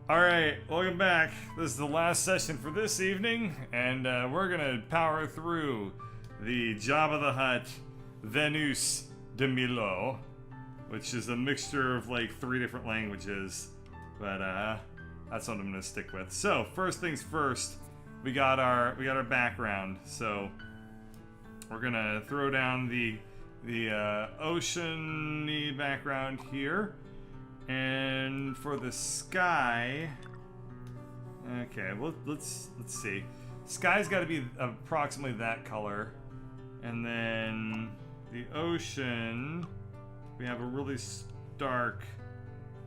Alright, welcome back. This is the last session for this evening, and we're gonna power through the Jabba the Hutt Venus de Milo, which is a mixture of like 3 different languages, but that's what I'm gonna stick with. So, first things first, we got our background. So, we're gonna throw down the ocean-y background here. And for the sky, okay, well, let's see. Sky's got to be approximately that color, and then the ocean, we have a really stark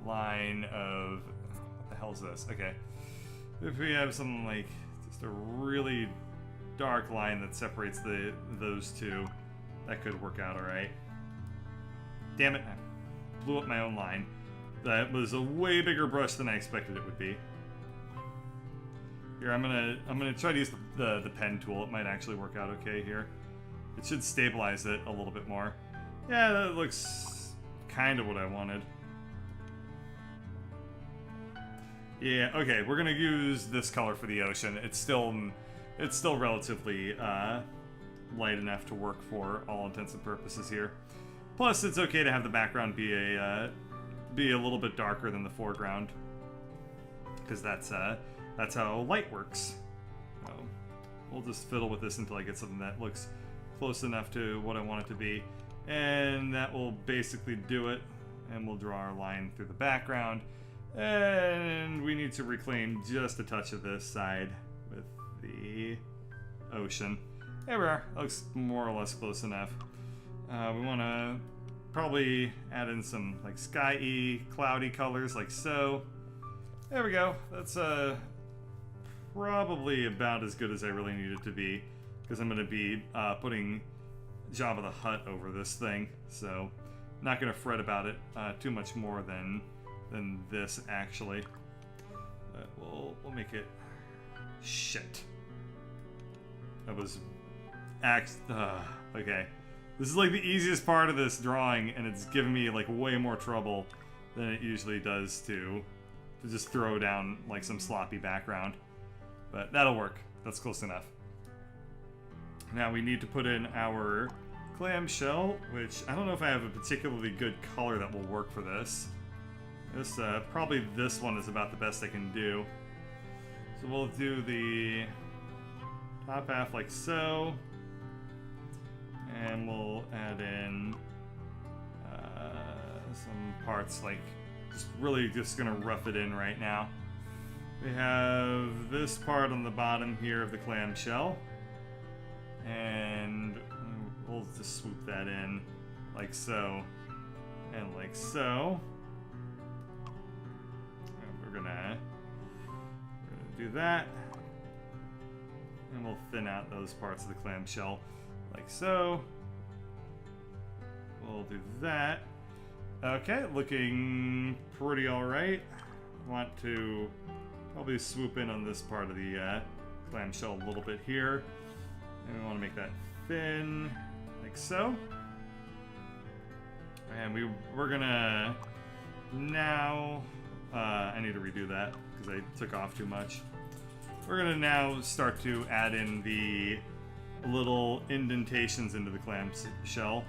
line of what the hell is this? Okay, if we have something like just a really dark line that separates those two, that could work out all right. Damn it! I blew up my own line. That was a way bigger brush than I expected it would be. Here, I'm gonna try to use the pen tool. It might actually work out okay here. It should stabilize it a little bit more. Yeah, that looks kind of what I wanted. Yeah, okay, we're gonna use this color for the ocean. It's still relatively light enough to work for all intents and purposes here. Plus, it's okay to have the background be a little bit darker than the foreground, because that's how light works. So we'll just fiddle with this until I get something that looks close enough to what I want it to be, and that will basically do it. And we'll draw our line through the background, and we need to reclaim just a touch of this side with the ocean. There we are. Looks more or less close enough. We want to probably add in some like sky-y, cloudy colors like so. There we go. That's probably about as good as I really need it to be, because I'm going to be putting Jabba the Hutt over this thing, so not going to fret about it too much more than this actually. But we'll make it shit. That was okay. This is like the easiest part of this drawing, and it's giving me like way more trouble than it usually does to just throw down like some sloppy background. But that'll work. That's close enough. Now we need to put in our clamshell, which I don't know if I have a particularly good color that will work for this. Probably this one is about the best I can do. So we'll do the top half like so. And we'll add in some parts, like just gonna rough it in right now. We have this part on the bottom here of the clamshell, and we'll just swoop that in like so, and like so. And we're gonna do that, and we'll thin out those parts of the clamshell like so. We'll do that. Okay, looking pretty alright. Want to probably swoop in on this part of the clamshell a little bit here. And we want to make that thin, like so. And we're gonna now, I need to redo that because I took off too much. We're gonna now start to add in the little indentations into the clamshell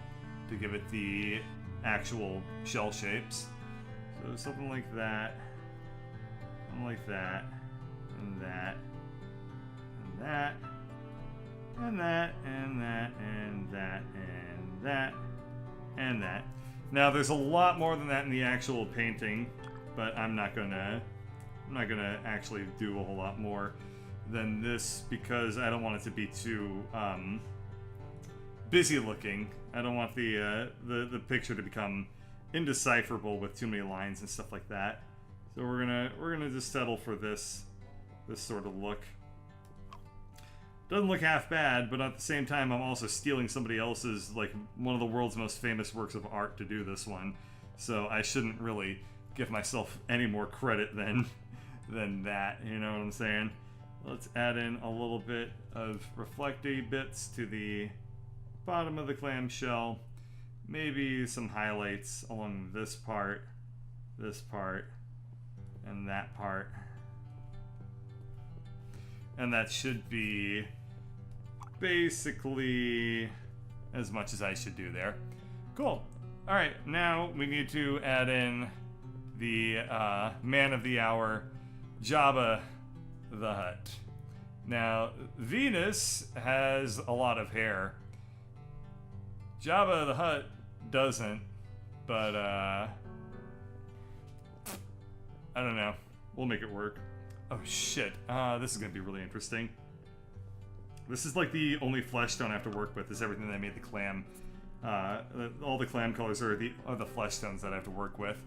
to give it the actual shell shapes. So something like that, and that, and that, and that, and that, and that, and that, and that, and that. Now there's a lot more than that in the actual painting, but I'm not gonna actually do a whole lot more than this, because I don't want it to be too busy looking. I don't want the picture to become indecipherable with too many lines and stuff like that. So we're gonna just settle for this sort of look. Doesn't look half bad, but at the same time I'm also stealing somebody else's, like, one of the world's most famous works of art to do this one. So I shouldn't really give myself any more credit than that, you know what I'm saying? Let's add in a little bit of reflecty bits to the bottom of the clamshell. Maybe some highlights along this part, and that part. And that should be basically as much as I should do there. Cool. Alright, now we need to add in the man of the hour, Jabba the Hutt. Now, Venus has a lot of hair. Jabba the Hutt doesn't, but I don't know. We'll make it work. Oh shit, this is gonna be really interesting. This is like the only flesh tone I have to work with, is everything that made the clam. All the clam colors are the flesh tones that I have to work with.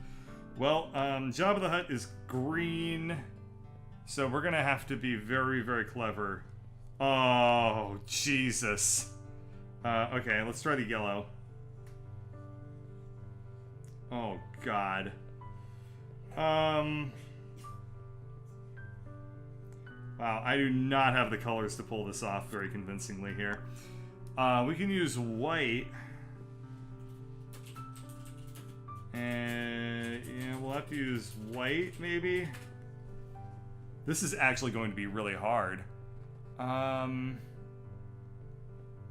Well, Jabba the Hutt is green, so we're gonna have to be very, very clever. Oh, Jesus. Okay, let's try the yellow. Oh, God. Wow, I do not have the colors to pull this off very convincingly here. We can use white. And yeah, we'll have to use white, maybe. This is actually going to be really hard.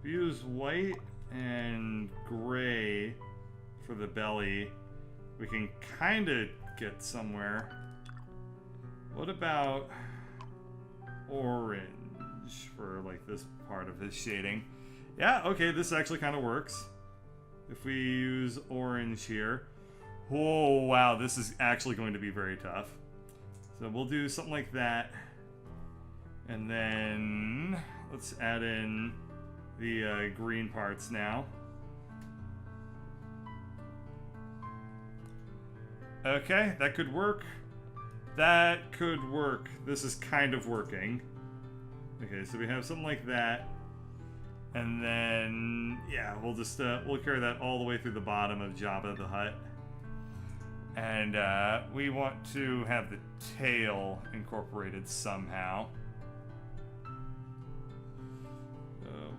We use white and gray for the belly. We can kind of get somewhere. What about orange for like this part of his shading? Yeah, okay, this actually kind of works. If we use orange here. Oh, wow, this is actually going to be very tough. So we'll do something like that. And then let's add in the green parts now. Okay, that could work. That could work. This is kind of working. Okay, so we have something like that. And then, yeah, we'll just, we'll carry that all the way through the bottom of Jabba the Hutt. And we want to have the tail incorporated somehow.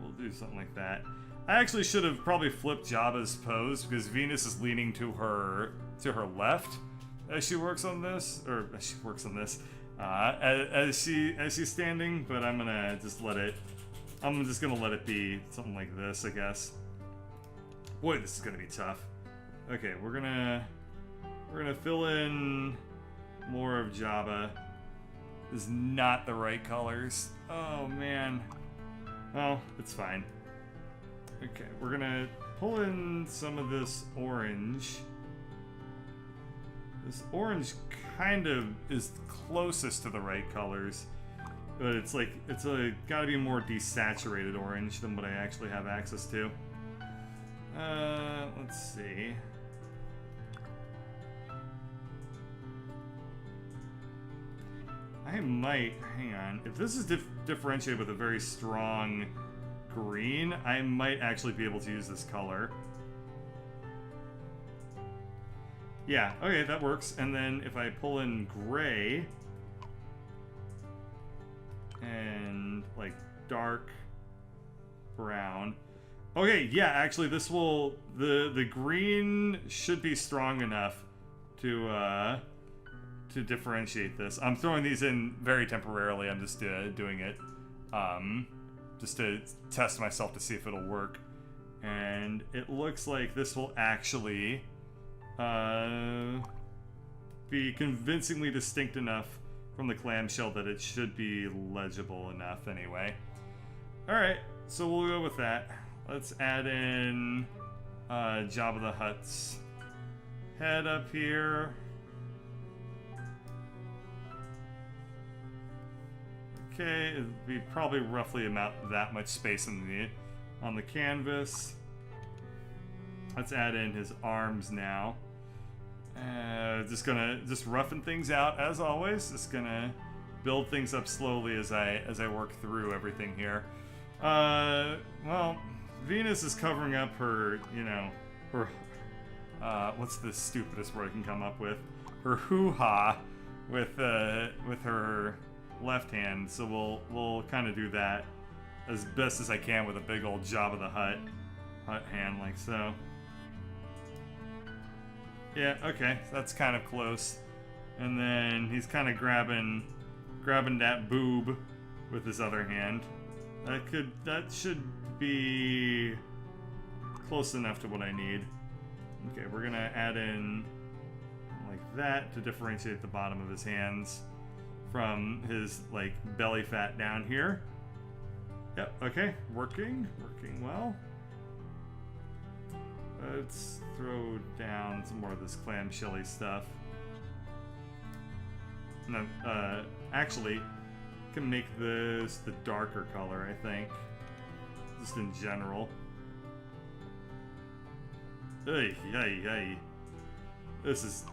We'll do something like that. I actually should have probably flipped Jabba's pose because Venus is leaning to her left as she works on this, or as she works on this, as she's standing. But I'm gonna just let it. I'm just gonna let it be something like this, I guess. Boy, this is gonna be tough. Okay, we're gonna fill in more of Jabba. This is not the right colors. Oh man. Well, it's fine. Okay, we're gonna pull in some of this orange. This orange kind of is closest to the right colors, but it's like, it's gotta be more desaturated orange than what I actually have access to. Let's see. I might, hang on, if this is differentiated with a very strong green, I might actually be able to use this color. Yeah, okay, that works. And then if I pull in gray and like dark brown. Okay, yeah, actually this will, the green should be strong enough to differentiate this. I'm throwing these in very temporarily. I'm just doing it just to test myself to see if it'll work. And it looks like this will actually be convincingly distinct enough from the clamshell that it should be legible enough anyway. Alright, so we'll go with that. Let's add in Jabba the Hutt's head up here. Okay, it'd be probably roughly about that much space on the canvas. Let's add in his arms now. Just roughen things out as always. Just gonna build things up slowly as I work through everything here. Well, Venus is covering up her, you know, her what's the stupidest word I can come up with? Her hoo-ha with her left hand, so we'll kind of do that as best as I can with a big old Jabba the Hutt hand like so. Yeah, okay, that's kind of close. And then he's kind of grabbing that boob with his other hand. That should be close enough to what I need. Okay, we're gonna add in like that to differentiate the bottom of his hands from his like belly fat down here. Yep, okay, working well. Let's throw down some more of this clamshelly stuff. No, actually, can make this the darker color, I think. Just in general. Hey. This is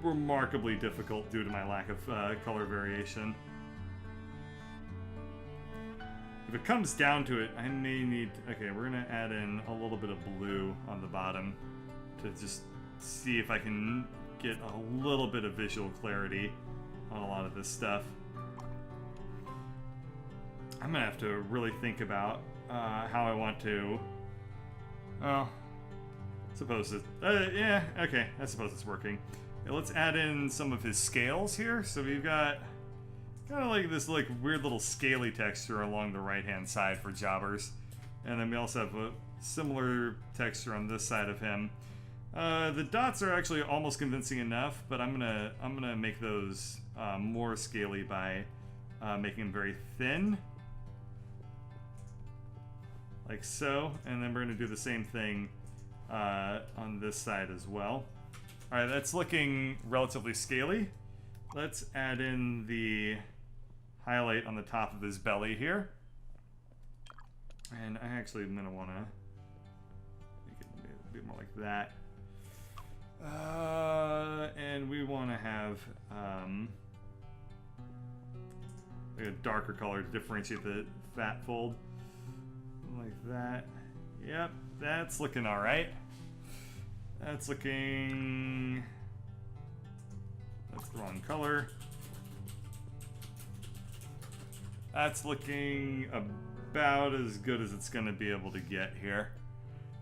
remarkably difficult due to my lack of color variation. If it comes down to it, I may need... Okay, we're gonna add in a little bit of blue on the bottom to just see if I can get a little bit of visual clarity on a lot of this stuff. I'm gonna have to really think about how I want to... Oh, suppose it... yeah, okay, I suppose it's working. Okay, let's add in some of his scales here. So we've got kind of like this like weird little scaly texture along the right-hand side for Jabbers. And then we also have a similar texture on this side of him. The dots are actually almost convincing enough, but I'm gonna make those more scaly by making them very thin. Like so, and then we're gonna do the same thing on this side as well. Alright, that's looking relatively scaly. Let's add in the highlight on the top of his belly here. And I actually am gonna wanna make it a bit more like that. And we wanna have like a darker color to differentiate the fat fold. Like that. Yep, that's looking alright. That's looking... That's the wrong color. That's looking about as good as it's going to be able to get here.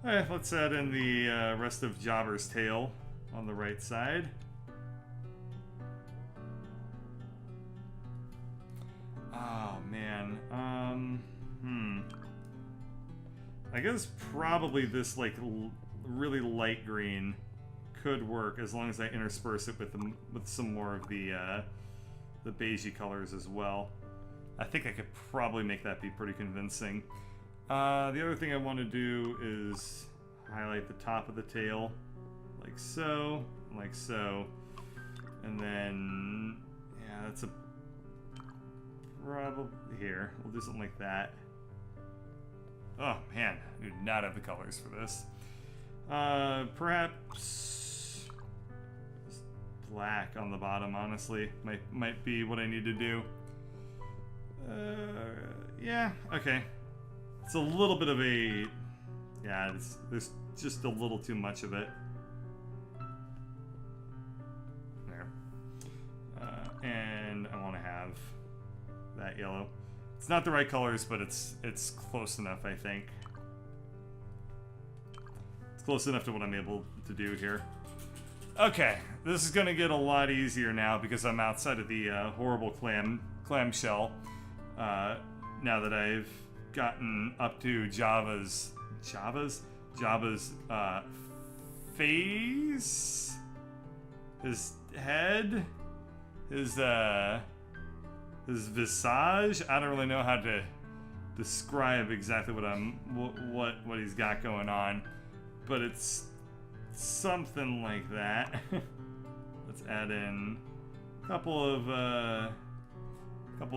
Alright, let's add in the rest of Jabber's tail on the right side. Oh, man. I guess probably this, like, really light green could work as long as I intersperse it with some more of the beigey colors as well. I think I could probably make that be pretty convincing. The other thing I want to do is highlight the top of the tail, like so, and then, yeah, that's a probably here. We'll do something like that. Oh man, I do not have the colors for this. Perhaps black on the bottom, honestly, might be what I need to do. Yeah, okay. It's a little bit of a... Yeah, there's just a little too much of it. There. And I want to have that yellow. It's not the right colors, but it's close enough, I think. It's close enough to what I'm able to do here. Okay, this is going to get a lot easier now because I'm outside of the horrible clamshell. Now that I've gotten up to Jabba's face, his head, his visage. I don't really know how to describe exactly what he's got going on, but it's something like that. Let's add in a couple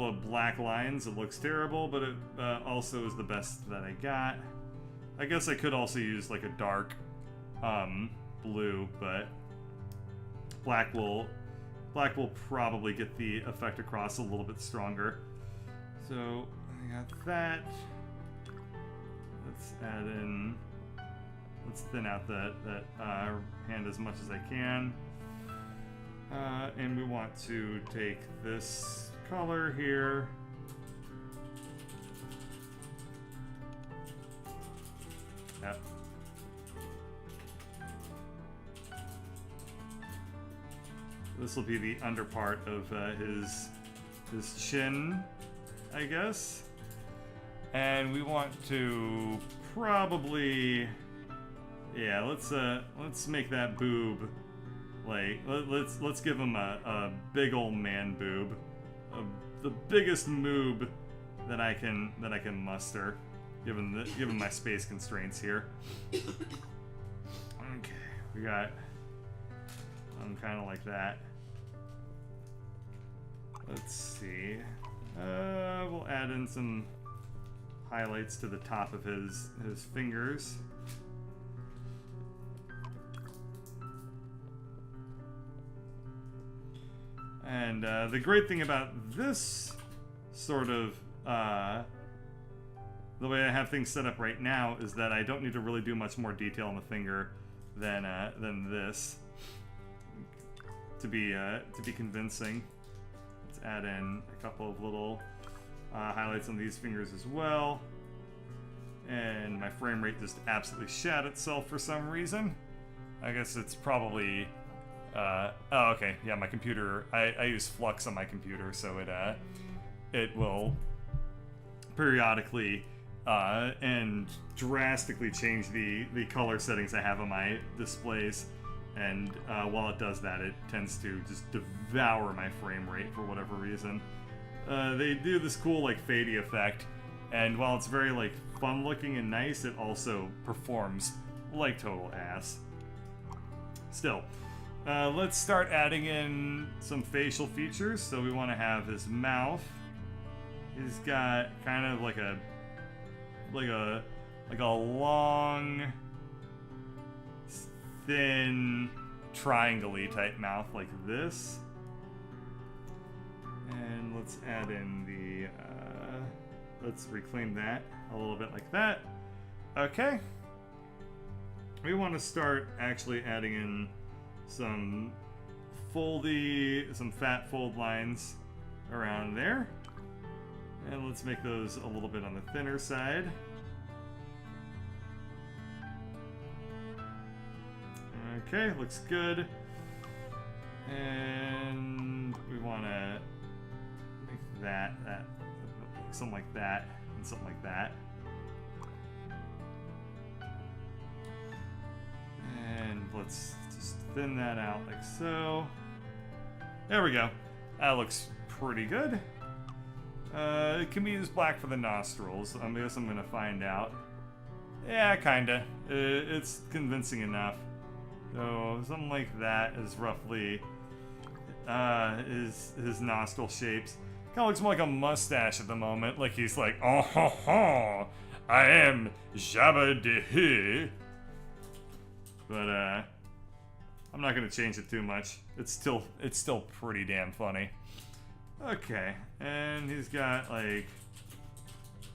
of black lines. It looks terrible, but it also is the best that I got. I guess I could also use like a dark blue, but black will probably get the effect across a little bit stronger. So I got that. Let's add in. Let's thin out that hand as much as I can. And we want to take this color here. Yep. this will be the under part of his chin, I guess. And we want to probably, yeah, let's make that boob like let's give him a big old man boob, the biggest moob that I can muster, given my space constraints here. Okay, we got kind of like that. Let's see. We'll add in some highlights to the top of his fingers. And the great thing about this sort of the way I have things set up right now is that I don't need to really do much more detail on the finger than this to be convincing. Let's add in a couple of little highlights on these fingers as well. And my frame rate just absolutely shat itself for some reason. I guess it's probably oh, okay, yeah, my computer, I use Flux on my computer, so it will periodically and drastically change the color settings I have on my displays. And while it does that, it tends to just devour my frame rate for whatever reason. They do this cool like fadey effect, and while it's very like fun looking and nice, it also performs like total ass. Still, let's start adding in some facial features. So we want to have his mouth. He's got kind of like a long, thin, triangle-y type mouth like this. And let's add in the, let's reclaim that a little bit like that. Okay. We want to start actually adding in some fat fold lines around there. And let's make those a little bit on the thinner side. Okay, looks good. And we want to make that something like that and something like that. And let's just thin that out like so. There we go. That looks pretty good. Can we use black for the nostrils? I guess I'm gonna find out. Yeah, kinda. It's convincing enough. So something like that is roughly his nostril shapes. Kind of looks more like a mustache at the moment. Like he's like, oh ho ho, I am Jabba the Hutt. But I'm not gonna change it too much. It's still pretty damn funny. Okay, and he's got like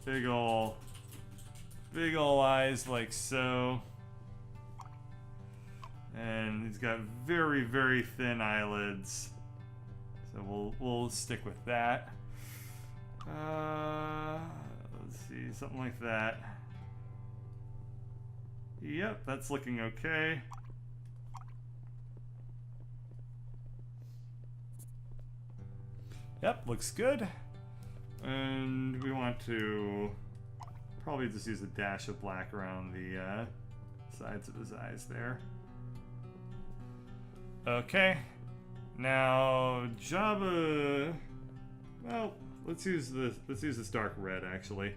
big ol' eyes like so. And he's got very, very thin eyelids. So we'll stick with that. Let's see, something like that. Yep, that's looking okay. Yep, looks good. And we want to probably just use a dash of black around the sides of his eyes there. Okay. Now Jabba. Well, let's use this dark red actually.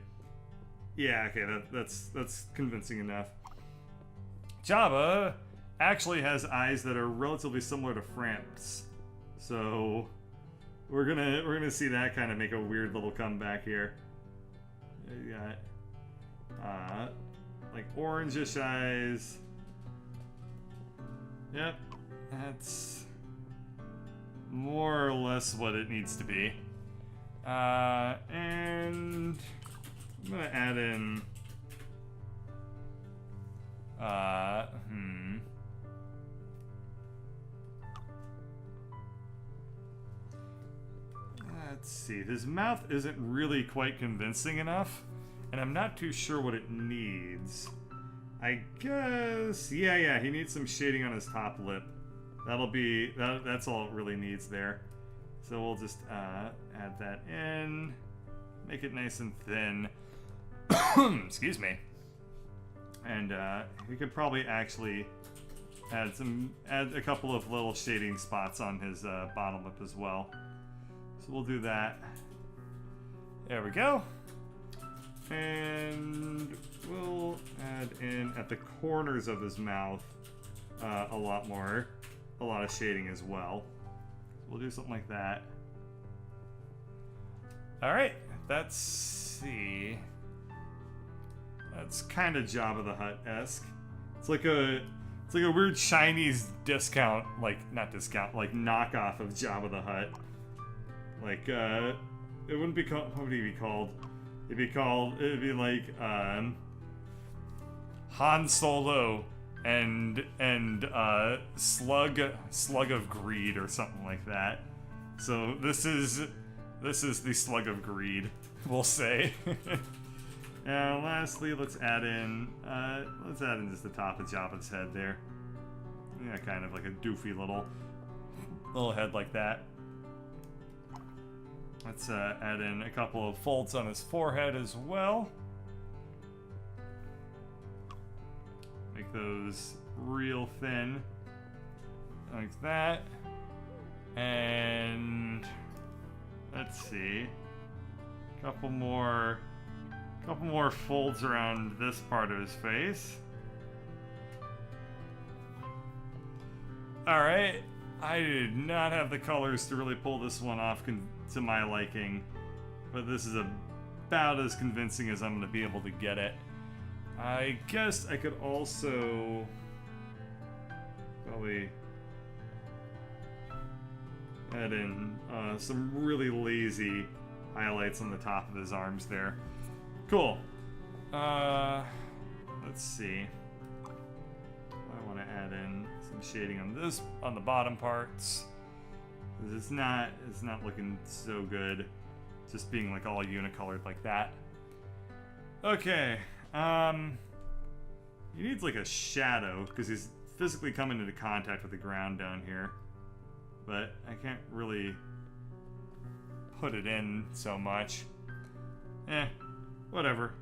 Yeah, okay, that's convincing enough. Jabba actually has eyes that are relatively similar to Framp's, so we're gonna see that kind of make a weird little comeback here. You got like orangish eyes. Yep, that's more or less what it needs to be. And I'm gonna add in let's see, his mouth isn't really quite convincing enough, and I'm not too sure what it needs. I guess, yeah, he needs some shading on his top lip. That'll be, that's all it really needs there. So we'll just add that in, make it nice and thin. Excuse me. And we could probably actually add a couple of little shading spots on his bottom lip as well. So we'll do that. There we go. And we'll add in at the corners of his mouth a lot of shading as well. So we'll do something like that. All right, that's kind of Jabba the Hutt-esque. It's like a weird Chinese discount, like not discount, like knockoff of Jabba the Hutt. Like it wouldn't be called. What would he be called? It'd be like Han Solo and Slug of Greed or something like that. So this is the Slug of Greed, we'll say. And lastly, let's add in just the top of Jabba's head there. Yeah, kind of like a doofy little head like that. Let's add in a couple of folds on his forehead as well. Make those real thin, like that. And let's see, a couple more folds around this part of his face. All right, I did not have the colors to really pull this one off to my liking, but this is about as convincing as I'm going to be able to get it. I guess I could also probably add in some really lazy highlights on the top of his arms there. Cool. Let's see. I want to add in some shading on the bottom parts. It's not looking so good, just being like all unicolored like that. Okay. He needs like a shadow because he's physically coming into contact with the ground down here, but I can't really put it in so much. Whatever.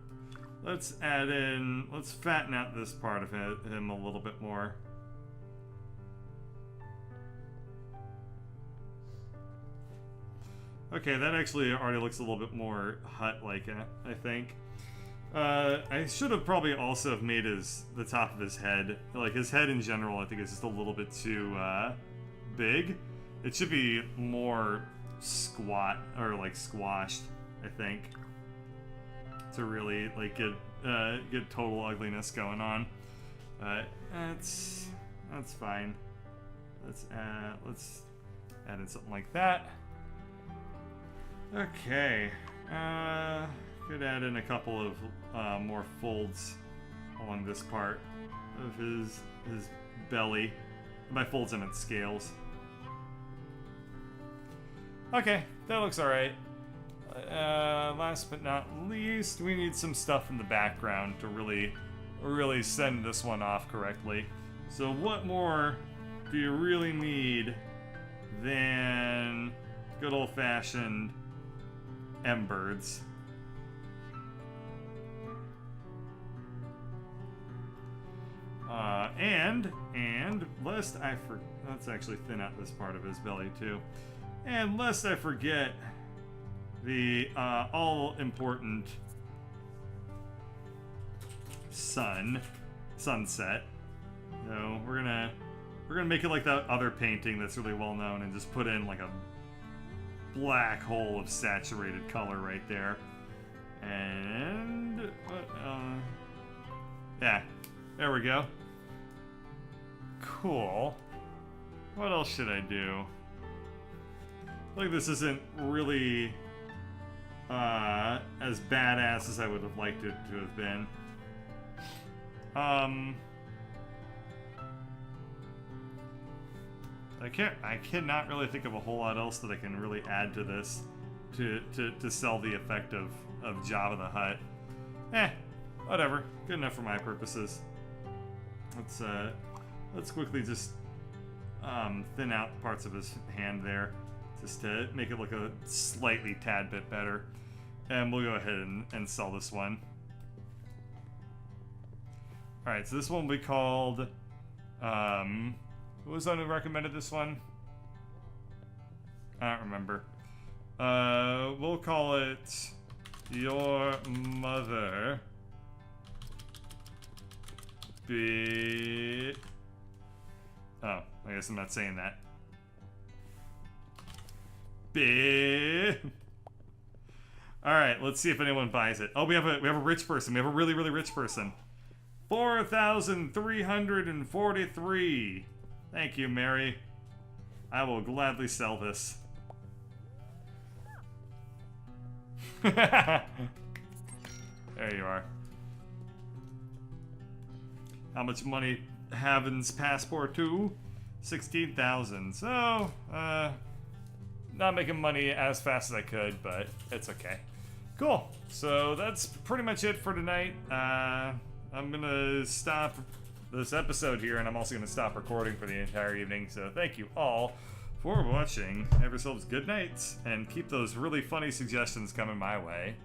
Let's fatten out this part of him a little bit more. Okay, that actually already looks a little bit more Hutt-like, I think. I should have probably also have made the top of his head, like his head in general, I think is just a little bit too big. It should be more squat or like squashed, I think, to really like get total ugliness going on. That's fine. Let's add in something like that. Okay. Could add in a couple of more folds along this part of his belly. By folds I meant scales. Okay, that looks alright. Last but not least, we need some stuff in the background to really send this one off correctly. So what more do you really need than good old-fashioned M-birds? And lest I forget, let's actually thin out this part of his belly too. And lest I forget the all-important sunset. So we're gonna make it like that other painting that's really well known and just put in like a black hole of saturated color right there. And yeah, there we go. Cool. What else should I do? Like, this isn't really as badass as I would have liked it to have been. I cannot really think of a whole lot else that I can really add to this to sell the effect of Jabba the Hutt. Whatever. Good enough for my purposes. Let's quickly just thin out parts of his hand there, just to make it look a slightly tad bit better. And we'll go ahead and sell this one. Alright, so this one will be called, who was the one who recommended this one? I don't remember. We'll call it Your Mother Be... Oh, I guess I'm not saying that. Be... Alright, let's see if anyone buys it. Oh, we have a rich person. We have a really, really rich person. 4,343. Thank you, Mary. I will gladly sell this. There you are. How much money haven's Passpartout? 16,000. So, not making money as fast as I could, but it's okay. Cool. So that's pretty much it for tonight. I'm gonna stop this episode here, and I'm also gonna stop recording for the entire evening. So thank you all for watching. Have yourselves good nights, and keep those really funny suggestions coming my way.